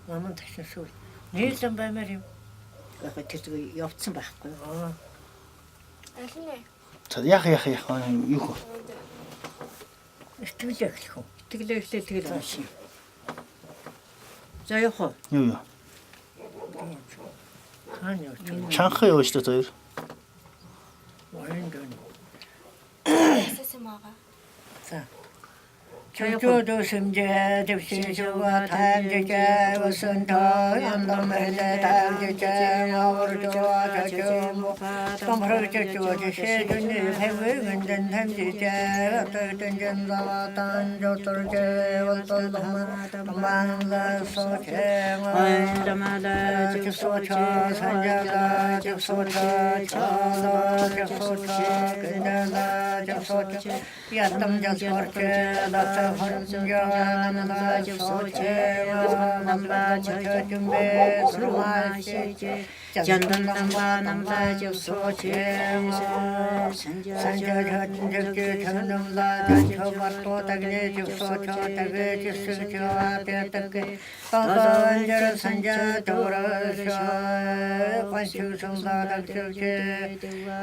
Aman taşın soy. Ne yüzden ben vereyim? Tüzgü yapsın bakıyor. 자, 약. 이거. İsteyecek o. Tigile taşı. Zayıfı. 요요. Hani o çocuk. 창크에 오시다 더요. Oyun dönüyor. Sesim ağa. Sağ. çocuğu simce dıpşişuğa tamcıca vısınta yandım hele tamcıca avurcuğa çocuğumu tomru çocuğu şeydünü hevgünden temcıca atırdın cenzavatan joturca vıltıldıma tamanımda soçema çıksoça sancada çıksoça çağda çıksoça gündada çıksoça yattım çıksoça Hanjana soche namba chachumbe surmashi jandan namba soche sanja jatje thanamla jancho varto tagne socho tage sujya te tage tadanjar sanja torasha panchu samla dakche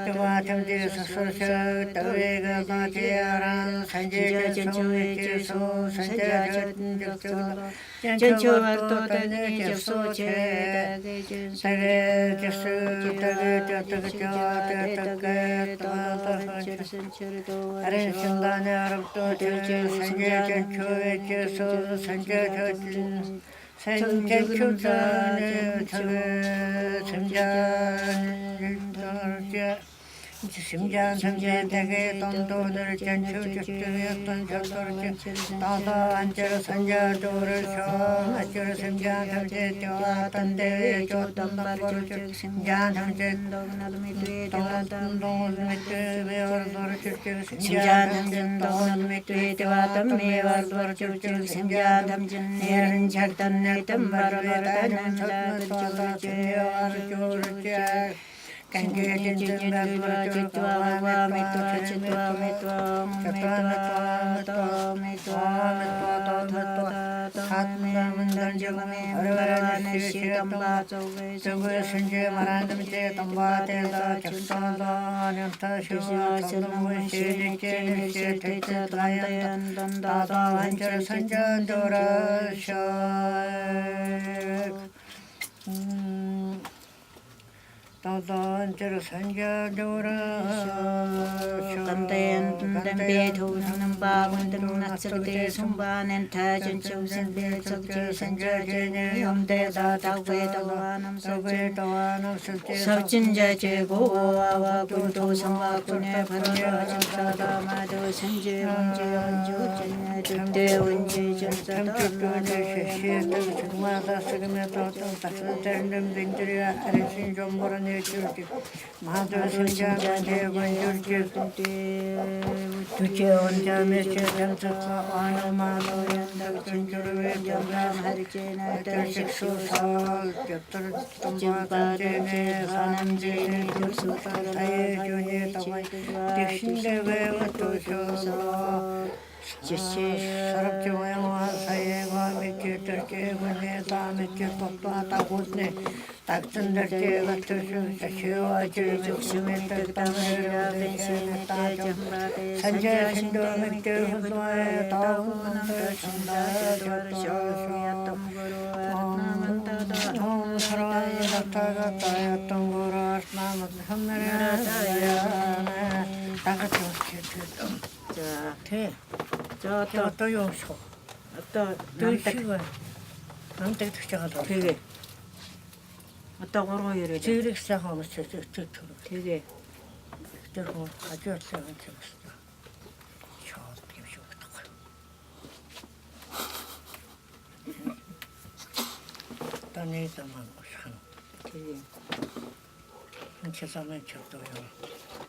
tamatam de susha tavega gajaran sanje jancho so sanja jancho varto tagne soche tage jasu tage tage Are sandana arabto sanja jancho so sanja 심장 성제되게 돈돈을 전초축적이었던 적도를 따서 안짜로 선자도를 셔 안짜로 심장 성제 뛰어왔던 데에 줬던 말을 심장 성제 돈돈 밑에 외월도를 축적 심장 성제 돈 밑에 뛰어왔던 외월도를 축적 심장 성제 내는 작던 내던 말을 다는 자들 죄와를 조를 Kange jinjinga chitwa wa mitwa chitwa hatma mandan jagame arvarane shitamba chogue sanjay marandam che tamba te da chakta da nyanta shiva chanam shirike shitita dayan danda da vanchar sanjan dora shak 다단절 산자도라 간대엔 덤베 도는 바군들 낙석대 손바는 타전초 신비 적지 산자제네 염대다 다괴도와남 서괴도와남 석진자 제고와 군도 성화군의 바라자다 마도 생제 문제 언주전에 득대 원지 전사다 시시도 정마다 쓰면서 다스들는 빈들이 아래신 좀 보는 마도 신자가 대관 줄게 두째 혼자 매체 점수가 어느 마도 연락 전주를 점람 하리제나 대식수설 곁들 tom바데네 사남제네 교수사라에 존에 담아 대신대회 와토셔서 서럽지 모양와 사회가 밑에 들게 군에 다 밑에 법도 따고네 딱전들게 같은 시와질 죽심에 뜻담을 대신에 따정바데 산재 신도 밑에 후도에 따오는 정다저토쇼였던 거로 아름다다 사랑이 나타가 따였던 거로 아름다다 하늘에 다같이 어떻게 자, 돼. 또 요소. 또 남대. 남대 투자가 되게. 어떤 거로 이래. 지릭 시작하면 저 되게. 저거 아주 시작한 적었어. 저 어떻게 쇼부터. 떠내다만 거 되게. 한 채사면 저도요.